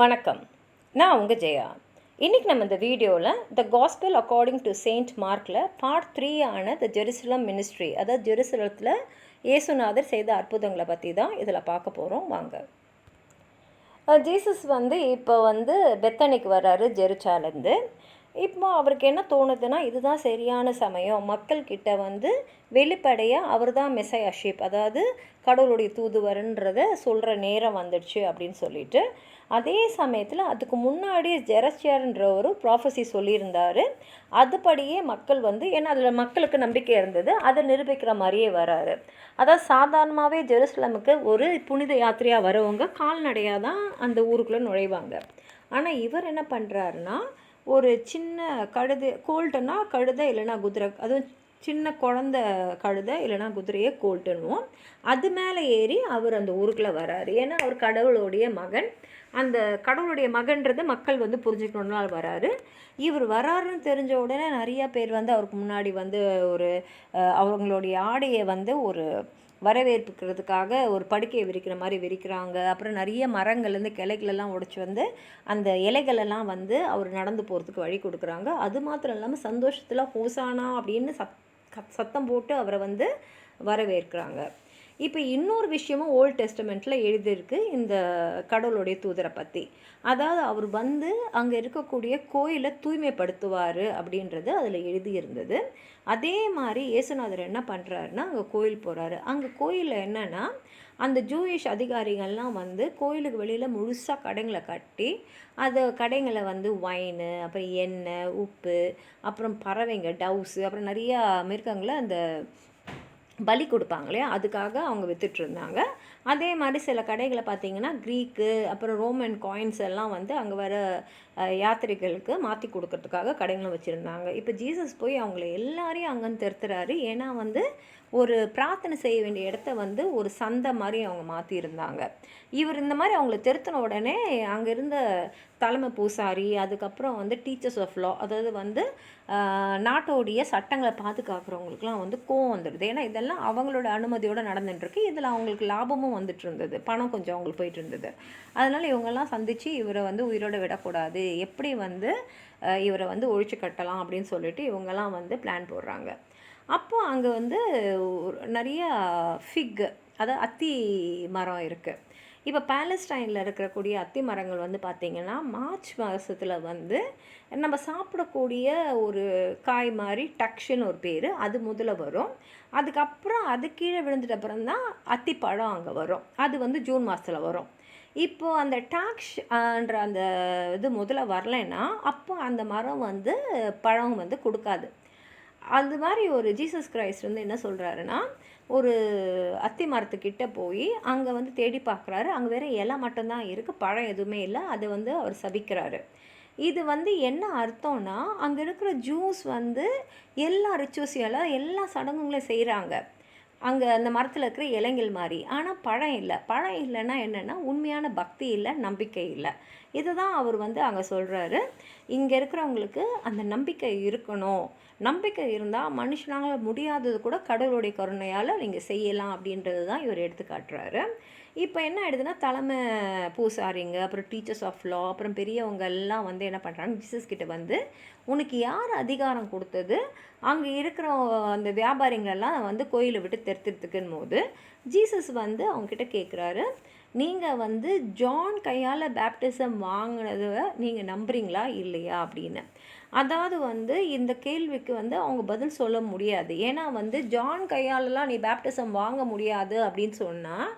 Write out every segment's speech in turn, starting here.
வணக்கம். நான் உங்கள் ஜெயா. இன்றைக்கி நம்ம இந்த வீடியோவில் the gospel according to Saint மார்க்கில் பார்ட் 3 ஆன த ஜெருசலம் மினிஸ்ட்ரி, அதாவது ஜெருசலத்தில் இயேசுநாதர் செய்த அற்புதங்களை பற்றி தான் இதில் பார்க்க போகிறோம். வாங்க. ஜீசஸ் இப்போ பெத்தனிக்கு வர்றாரு ஜெருசாலேருந்து. இப்போ அவருக்கு என்ன தோணுதுன்னா, இதுதான் சரியான சமயம், மக்கள்கிட்ட வெளிப்படையாக அவர் தான் மெசையாஷிப், அதாவது கடவுளுடைய தூதுவர்ன்றதை சொல்கிற நேரம் வந்துடுச்சு அப்படின்னு சொல்லிட்டு, அதே சமயத்தில் அதுக்கு முன்னாடியே ஜெரச்சியார்ன்ற ஒரு ப்ராஃபஸி சொல்லியிருந்தார். அதுபடியே மக்கள் ஏன்னா அதில் மக்களுக்கு நம்பிக்கை இருந்தது, அதை நிரூபிக்கிற மாதிரியே வராரு. அதாவது சாதாரணமாகவே ஜெருசலமுக்கு ஒரு புனித யாத்திரையாக வரவங்க கால்நடையாக தான் அந்த ஊருக்குள்ளே நுழைவாங்க. ஆனால் இவர் என்ன பண்ணுறாருன்னா, ஒரு சின்ன கழுதை, கோல்ட்டுன்னா கழுதை இல்லைனா குதிரை, அதுவும் சின்ன குழந்த கழுதை இல்லைனா குதிரையை கோல்ட்டுன்னுவோம், அது மேலே ஏறி அவர் அந்த ஊருக்குள்ளே வராரு. ஏன்னா அவர் கடவுளுடைய மகன். அந்த கடவுளுடைய மகன்றது மக்கள் புரிஞ்சுக்கணுன்னால வராரு. இவர் வராருன்னு தெரிஞ்ச உடனே நிறையா பேர் அவருக்கு முன்னாடி ஒரு அவங்களுடைய ஆடையை ஒரு வரவேற்புக்கிறதுக்காக ஒரு படுக்கையை விரிக்கிற மாதிரி விரிக்கிறாங்க. அப்புறம் நிறைய மரங்கள்லேருந்து கிளைகளெல்லாம் உடைச்சி அந்த இலைகளெல்லாம் அவர் நடந்து போகிறதுக்கு வழி கொடுக்குறாங்க. அது மாத்திரம் இல்லாமல் சந்தோஷத்தில் ஹோசானா அப்படின்னு சத்தம் போட்டு அவரை வரவேற்கிறாங்க. இப்போ இன்னொரு விஷயமும் ஓல்ட் டெஸ்டமெண்ட்டில் எழுதியிருக்கு இந்த கடவுளுடைய தூதரை பற்றி. அதாவது அவர் அங்கே இருக்கக்கூடிய கோயிலை தூய்மைப்படுத்துவார் அப்படின்றது அதில் எழுதியிருந்தது. அதே மாதிரி இயேசுநாதர் என்ன பண்ணுறாருன்னா, அங்கே கோயில் போகிறாரு. அங்கே கோயிலில் என்னென்னா, அந்த ஜூயிஷ் அதிகாரிகள்லாம் கோயிலுக்கு வெளியில் முழுசாக கடைங்களை கட்டி, அது கடைங்களை ஒயினு, அப்புறம் எண்ணெய், உப்பு, அப்புறம் பறவைங்க, டவுஸு, அப்புறம் நிறையா மிருகங்களை அந்த பலி கொடுப்பாங்க இல்லையா, அதுக்காக அவங்க விற்றுட்ருந்தாங்க. அதே மாதிரி சில கடைகளை பார்த்திங்கன்னா க்ரீக்கு அப்புறம் ரோமன் காயின்ஸ் எல்லாம் அங்கே வர யாத்திரைகளுக்கு மாற்றி கொடுக்கறதுக்காக கடைகளும் வச்சுருந்தாங்க. இப்போ ஜீசஸ் போய் அவங்கள எல்லாரையும் அங்கேருந்து திருத்துறாரு. ஏன்னா ஒரு பிரார்த்தனை செய்ய வேண்டிய இடத்த ஒரு சந்தை மாதிரி அவங்க மாற்றியிருந்தாங்க. இவர் இந்த மாதிரி அவங்கள திருத்தின உடனே அங்கே இருந்த தலைமை பூசாரி, அதுக்கப்புறம் டீச்சர்ஸ் ஆஃப் லா, அதாவது நாட்டோடைய சட்டங்களை பாதுகாக்கிறவங்களுக்குலாம் கோவம் வந்துடுது. ஏன்னா இதெல்லாம் அவங்களோட அனுமதியோடு நடந்துட்டுருக்கு, இதில் அவங்களுக்கு லாபமும் வந்துட்டு இருந்தது, பணம் கொஞ்சம் அவங்களுக்கு போயிட்டு இருந்தது. அதனால் இவங்கெல்லாம் சந்தித்து இவரை உயிரோடு விடக்கூடாது, எப்படி இவரை ஒழிச்சு கட்டலாம் அப்படின்னு சொல்லிட்டு இவங்கெல்லாம் பிளான் போடுறாங்க. அப்போது அங்கே நிறையா ஃபிக், அதாவது அத்தி மரம் இருக்குது. இப்போ பாலஸ்டைனில் இருக்கக்கூடிய அத்தி மரங்கள் பார்த்திங்கன்னா மார்ச் மாதத்தில் நம்ம சாப்பிடக்கூடிய ஒரு காய் மாதிரி டக்ஷுன்னு ஒரு பேர், அது முதல்ல வரும். அதுக்கப்புறம் அது கீழே விழுந்துட்ட அப்புறம் தான் அத்திப்பழம் அங்கே வரும், அது ஜூன் மாதத்தில் வரும். இப்போது அந்த டாக்ஷ்ன்ற அந்த இது முதல்ல வரலைன்னா அப்போ அந்த மரம் பழம் கொடுக்காது. அது மாதிரி ஒரு ஜீசஸ் கிரைஸ்ட் என்ன சொல்கிறாருன்னா, ஒரு அத்தி மரத்துக்கிட்ட போய் அங்கே தேடி பார்க்குறாரு. அங்கே வேறு இலை மட்டும்தான் இருக்குது, பழம் எதுவுமே இல்லை. அதை அவர் சபிக்கிறாரு. இது என்ன அர்த்தம்னா, அங்கே இருக்கிற ஜூஸ் எல்லா ரிச்சுவல்ஸையும் எல்லா சடங்குகளையும் செய்கிறாங்க அங்கே அந்த மரத்தில் இருக்கிற இலைங்கள் மாதிரி. ஆனால் பழம் இல்லை. பழம் இல்லைன்னா என்னென்னா உண்மையான பக்தி இல்லை, நம்பிக்கை இல்லை. இதை தான் அவர் அங்கே சொல்கிறாரு. இங்கே இருக்கிறவங்களுக்கு அந்த நம்பிக்கை இருக்கணும். நம்பிக்கை இருந்தால் மனுஷனால முடியாதது கூட கடவுளுடைய கருணையால் நீங்கள் செய்யலாம் அப்படின்றது தான் இவர் எடுத்து காட்டுறாரு. இப்போ என்ன ஆகிடுதுன்னா, தலைமை பூசாரிங்க, அப்புறம் டீச்சர்ஸ் ஆஃப் லா, அப்புறம் பெரியவங்க எல்லாம் என்ன பண்ணுறாங்க, ஜீசஸ் கிட்ட உனக்கு யார் அதிகாரம் கொடுத்தது அங்கே இருக்கிற அந்த வியாபாரிங்களெல்லாம் கோயிலை விட்டு தெருத்துறதுக்குன்னு போது ஜீசஸ் அவங்கக்கிட்ட கேட்குறாரு, நீங்கள் ஜான் கையால் பேப்டிசம் வாங்கினதை நீங்கள் நம்புறீங்களா இல்லையா அப்படின்னு. அதாவது இந்த கேள்விக்கு அவங்க பதில் சொல்ல முடியாது. ஏன்னா ஜான் கையாலலாம் நீ பேப்டிசம் வாங்க முடியாது அப்படின்னு சொன்னால்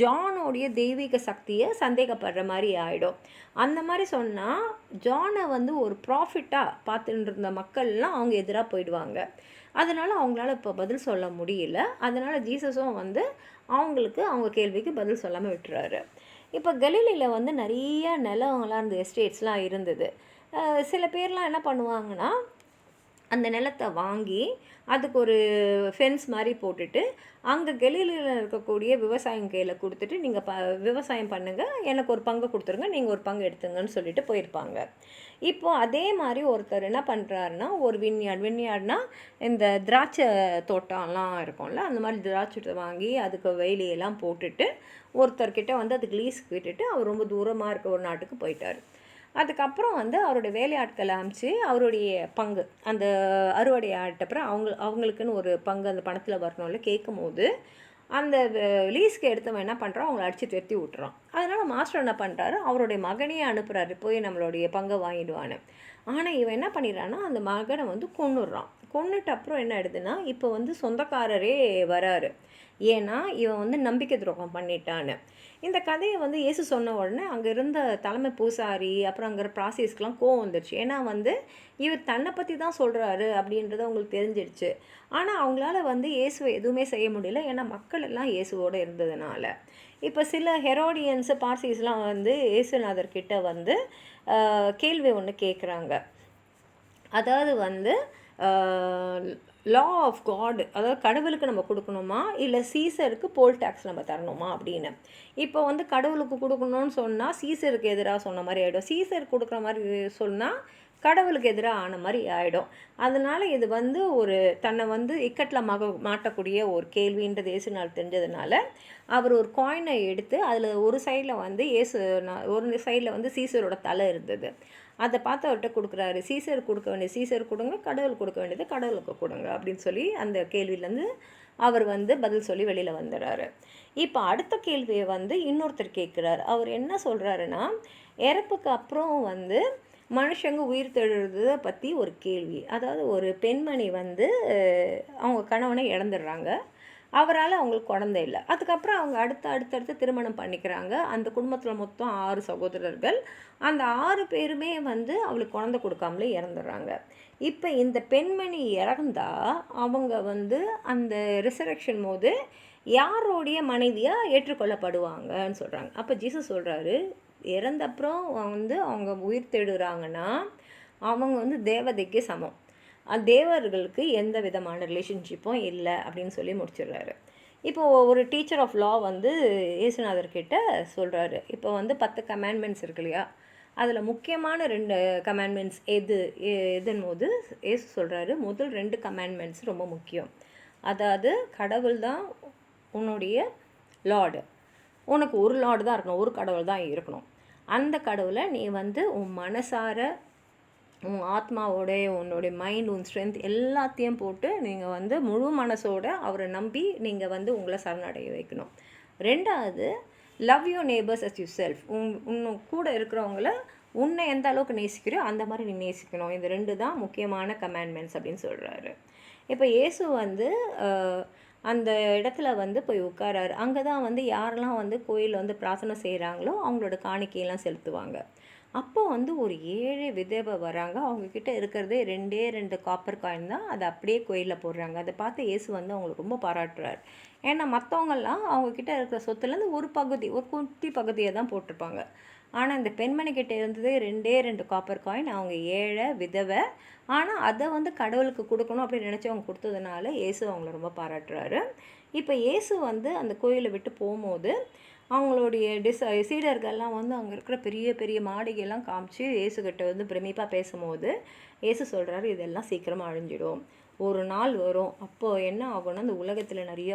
ஜானோடைய தெய்வீக சக்தியை சந்தேகப்படுற மாதிரி ஆகிடும். அந்த மாதிரி சொன்னால் ஜானை ஒரு ப்ராஃபிட்டாக பார்த்துட்டு இருந்த மக்கள்லாம் அவங்க எதிராக போயிடுவாங்க. அதனால் அவங்களால இப்போ பதில் சொல்ல முடியல. அதனால் ஜீசஸும் அவங்களுக்கு அவங்க கேள்விக்கு பதில் சொல்லாமல் விட்டுறாரு. இப்போ கலிலியில் நிறைய நிலங்களாம் இருந்த எஸ்டேட்ஸ்லாம் இருந்தது. சில பேர்லாம் என்ன பண்ணுவாங்கன்னா, அந்த நிலத்தை வாங்கி அதுக்கு ஒரு ஃபென்ஸ் மாதிரி போட்டுட்டு அங்கே கெலிலியில் இருக்கக்கூடிய விவசாயம் கையில் கொடுத்துட்டு நீங்கள் விவசாயம் பண்ணுங்கள், எனக்கு ஒரு பங்கு கொடுத்துருங்க, நீங்கள் ஒரு பங்கு எடுத்துங்கன்னு சொல்லிட்டு போயிருப்பாங்க. இப்போது அதே மாதிரி ஒருத்தர் என்ன பண்ணுறாருன்னா, ஒரு வின்யார்ட்னா இந்த திராட்சை தோட்டம்லாம் இருக்கும்ல, அந்த மாதிரி திராட்சை வாங்கி அதுக்கு வேலியெல்லாம் போட்டுட்டு ஒருத்தர்கிட்ட வந்து அதுக்கு லீஸுக்கு விட்டுட்டு அவர் ரொம்ப தூரமாக இருக்க ஒரு நாட்டுக்கு போயிட்டார். அதுக்கப்புறம் வந்து அவருடைய வேலையாட்களை அனுப்பிச்சு அவருடைய பங்கு அந்த அறுவடை ஆட்டப்புறம் அவங்களுக்குன்னு ஒரு பங்கு அந்த பணத்தில் வரணும்ல கேட்கும்போது, அந்த லீஸ்க்கு எடுத்தவன் என்ன பண்ணுறான், அவங்கள அடித்து துரத்தி விட்டுறான். அதனால் மாஸ்டர் என்ன பண்ணுறாரு, அவருடைய மகனையே அனுப்புகிறாரு, போய் நம்மளுடைய பங்கை வாங்கிடுவான்னு. ஆனால் இவன் என்ன பண்ணிடுறான்னா, அந்த மகனை வந்து கொன்னுடுறான். கொன்னுட்டு அப்புறம் என்ன ஆயிடுதுன்னா, இப்போ வந்து சொந்தக்காரரே வராரு. ஏன்னா இவன் வந்து நம்பிக்கை துரோகம் பண்ணிட்டான்னு. இந்த கதையை வந்து இயேசு சொன்ன உடனே அங்கே இருந்த தலைமை பூசாரி அப்புறம் அங்கே ப்ராசஸ்க்கெலாம் கோவம் வந்துடுச்சு. ஏன்னா வந்து இவர் தன்னை பற்றி தான் சொல்கிறாரு அப்படின்றது அவங்களுக்கு தெரிஞ்சிடுச்சு. ஆனால் அவங்களால வந்து இயேசுவை எதுவுமே செய்ய முடியல, ஏன்னா மக்கள் எல்லாம் இயேசுவோடு இருந்ததுனால. இப்போ சில ஹெரோடியன்ஸு பார்சிஸ்லாம் வந்து இயேசுநாதர்கிட்ட வந்து கேள்வி ஒன்று கேட்குறாங்க. அதாவது வந்து லா ஆஃப் காட், அதாவது கடவுளுக்கு நம்ம கொடுக்கணுமா இல்லை சீசருக்கு போல் டேக்ஸ் நம்ம தரணுமா அப்படின்னு. இப்போ வந்து கடவுளுக்கு கொடுக்கணும்னு சொன்னால் சீசருக்கு எதிராக சொன்ன மாதிரி ஆகிடும், சீசருக்கு கொடுக்குற மாதிரி சொன்னால் கடவுளுக்கு எதிராக ஆன மாதிரி ஆகிடும். அதனால் இது வந்து ஒரு தன்னை வந்து இக்கட்டில் மாட்டக்கூடிய ஒரு கேள்வின்றது இயேசுனால் தெரிஞ்சதுனால அவர் ஒரு காயினை எடுத்து அதில் ஒரு சைடில் வந்து ஒரு சைடில் வந்து சீசரோட தலை இருந்தது, அதை பார்த்து அவர்கிட்ட கொடுக்குறாரு. சீசர் கொடுக்க வேண்டியது சீசர் கொடுங்க, கடவுள் கொடுக்க வேண்டியது கடவுளுக்கு கொடுங்க அப்படின்னு சொல்லி அந்த கேள்வியிலேருந்து அவர் வந்து பதில் சொல்லி வெளியில் வந்துடுறாரு. இப்போ அடுத்த கேள்வியை வந்து இன்னொருத்தர் கேட்குறாரு. அவர் என்ன சொல்கிறாருன்னா, இறப்புக்கு அப்புறம் வந்து மனுஷங்க உயிர் தெழுறதை பற்றி ஒரு கேள்வி. அதாவது ஒரு பெண்மணி வந்து அவங்க கணவனை இழந்துடுறாங்க, அவரால் அவங்களுக்கு குழந்தை இல்லை. அதுக்கப்புறம் அவங்க அடுத்தடுத்து திருமணம் பண்ணிக்கிறாங்க. அந்த குடும்பத்தில் மொத்தம் 6 சகோதரர்கள். அந்த 6 பேருமே வந்து அவளுக்கு குழந்தை கொடுக்காமலே இறந்துடுறாங்க. இப்போ இந்த பெண்மணி இறந்தால் அவங்க வந்து அந்த ரிசரக்ஷன் போது யாரோடைய மனைவியாக ஏற்றுக்கொள்ளப்படுவாங்கன்னு சொல்கிறாங்க. அப்போ ஜீசஸ் சொல்கிறாரு, இறந்தப்புறம் வந்து அவங்க உயிர் தேடுறாங்கன்னா அவங்க வந்து தேவதைக்கு சமம், தேவர்களுக்கு எந்த விதமான ரிலேஷன்ஷிப்பும் இல்லை அப்படின்னு சொல்லி முடிச்சிடுறாரு. இப்போது ஒரு டீச்சர் ஆஃப் லா வந்து இயேசுநாதர்கிட்ட சொல்கிறாரு, இப்போ வந்து 10 கமாண்ட்மெண்ட்ஸ் இருக்கு இல்லையா, அதில் முக்கியமான 2 கமாண்ட்மெண்ட்ஸ் எதுன்னு போது இயேசு சொல்கிறாரு, முதல் 2 கமாண்ட்மெண்ட்ஸ் ரொம்ப முக்கியம். அதாவது கடவுள் தான் உன்னுடைய லார்டு, உனக்கு ஒரு லார்டு தான் இருக்கணும், ஒரு கடவுள் தான் இருக்கணும். அந்த கடவுளை நீ வந்து உன் மனசார உன் ஆத்மாவோடைய உன்னுடைய மைண்ட் உன் ஸ்ட்ரென்த் எல்லாத்தையும் போட்டு நீங்கள் வந்து முழு மனசோட அவரை நம்பி நீங்கள் வந்து உங்களை சரணடைய வைக்கணும். 2வது, love your neighbours as yourself, உன்னை கூட இருக்கிறவங்கள உன்னை எந்த அளவுக்கு நேசிக்கிறியோ அந்த மாதிரி நீ நேசிக்கணும். இந்த 2 தான் முக்கியமான கமாண்ட்மெண்ட்ஸ் அப்படின்னு சொல்கிறாரு. இப்போ இயேசு வந்து அந்த இடத்துல வந்து போய் உட்காராரு. அங்கே தான் வந்து யாரெல்லாம் வந்து கோயிலில் வந்து பிரார்த்தனை செய்கிறாங்களோ அவங்களோட காணிக்கையெல்லாம் செலுத்துவாங்க. அப்போ வந்து ஒரு 7 விதவை வராங்க. அவங்கக்கிட்ட இருக்கிறதே 2 காப்பர் காயின் தான், அதை அப்படியே கோயிலில் போடுறாங்க. அதை பார்த்து இயேசு வந்து அவங்களுக்கு ரொம்ப பாராட்டுறாரு. ஏன்னா மற்றவங்கெல்லாம் அவங்கக்கிட்ட இருக்கிற சொத்துலேருந்து ஒரு குட்டி பகுதியை தான் போட்டிருப்பாங்க. ஆனால் இந்த பெண்மணிக்கிட்ட இருந்தது 2 காப்பர் காயின். அவங்க 7 விதவை. ஆனால் அதை வந்து கடவுளுக்கு கொடுக்கணும் அப்படின்னு நினச்சி அவங்க கொடுத்ததுனால இயேசு அவங்கள ரொம்ப பாராட்டுறாரு. இப்போ இயேசு வந்து அந்த கோயிலை விட்டு போகும்போது அவங்களுடைய சீடர்கள்லாம் வந்து அங்கே இருக்கிற பெரிய பெரிய மாளிகையெல்லாம் காமிச்சு இயேசுகிட்ட வந்து பிரமிப்பாக பேசும்போது இயேசு சொல்கிறாரு, இதெல்லாம் சீக்கிரமாக அழிஞ்சிடும், ஒரு நாள் வரும், அப்போது என்ன ஆகும்னா அந்த உலகத்தில் நிறைய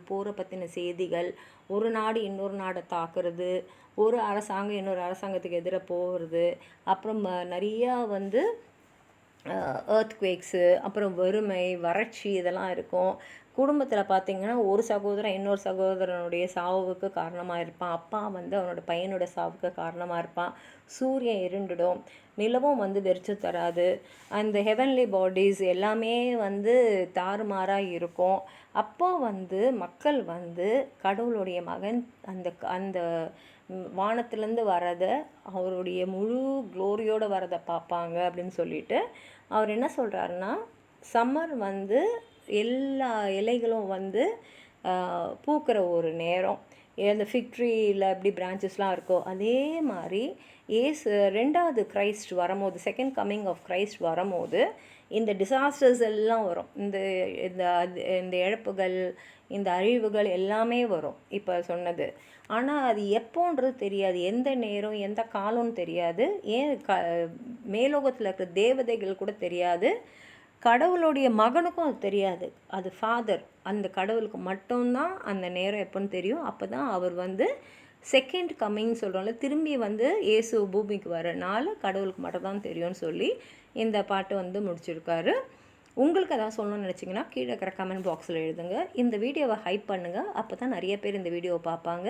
போரை பற்றின செய்திகள், ஒரு நாடு இன்னொரு நாடை தாக்குறது, ஒரு அரசாங்கம் இன்னொரு அரசாங்கத்துக்கு எதிராக போகிறது, அப்புறம் நிறையா வந்து எர்த்குவேக்ஸு, அப்புறம் வறுமை, வறட்சி இதெல்லாம் இருக்கும். குடும்பத்தில் பார்த்திங்கன்னா ஒரு சகோதரன் இன்னொரு சகோதரனுடைய சாவுக்கு காரணமாக இருப்பான், அப்பா வந்து அவனோட பையனோட சாவுக்கு காரணமாக இருப்பான், சூரியன் இருண்டுடும், நிலவும் வந்து வெறிச்சு தராது, அந்த ஹெவன்லி பாடிஸ் எல்லாமே வந்து தாறுமாறாக இருக்கும். அப்போ வந்து மக்கள் வந்து கடவுளுடைய மகன் அந்த அந்த வானத்துலேருந்து வரதை அவருடைய முழு க்ளோரியோடு வரதை பார்ப்பாங்க அப்படின்னு சொல்லிட்டு அவர் என்ன சொல்கிறாருன்னா, சம்மர் வந்து எல்லா இலைகளும் வந்து பூக்கிற ஒரு நேரம், அந்த ஃபிக் ட்ரீயில் எப்படி பிரான்ச்சஸ்லாம் இருக்கோ அதே மாதிரி ரெண்டாவது கிரைஸ்ட் வரும்போது, செகண்ட் கம்மிங் ஆஃப் கிரைஸ்ட் வரும்போது இந்த டிசாஸ்டர்ஸ் எல்லாம் வரும். இந்த இந்த இந்த இழப்புகள், இந்த அழிவுகள் எல்லாமே வரும் இப்போ சொன்னது. ஆனால் அது எப்போன்றது தெரியாது, எந்த நேரம் எந்த காலம்னு தெரியாது. ஏன் மேலோகத்தில் இருக்கிற தேவதைகள் கூட தெரியாது, கடவுளுடைய மகனுக்கும் அது தெரியாது. அது ஃபாதர், அந்த கடவுளுக்கு மட்டும்தான் அந்த நேரம் எப்போன்னு தெரியும். அப்போ தான் அவர் செகண்ட் கம்மிங் சொல்கிறோம்ல, திரும்பி இயேசு பூமிக்கு வரனால கடவுளுக்கு மட்டும் தான் தெரியும்னு சொல்லி இந்த பாட்டு முடிச்சிருக்காரு. உங்களுக்கு எதாவது சொல்லணும்னு நினச்சிங்கன்னா கீழே இருக்கிற கமெண்ட் பாக்ஸில் எழுதுங்க. இந்த வீடியோவை ஹைப் பண்ணுங்கள், அப்போ தான் நிறைய பேர் இந்த வீடியோவை பார்ப்பாங்க.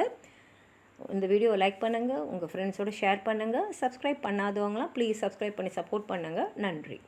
இந்த வீடியோவை லைக் பண்ணுங்கள், உங்கள் ஃப்ரெண்ட்ஸோடு ஷேர் பண்ணுங்கள். சப்ஸ்கிரைப் பண்ணாதவங்களாம் ப்ளீஸ் சப்ஸ்கிரைப் பண்ணி சப்போர்ட் பண்ணுங்கள். நன்றி.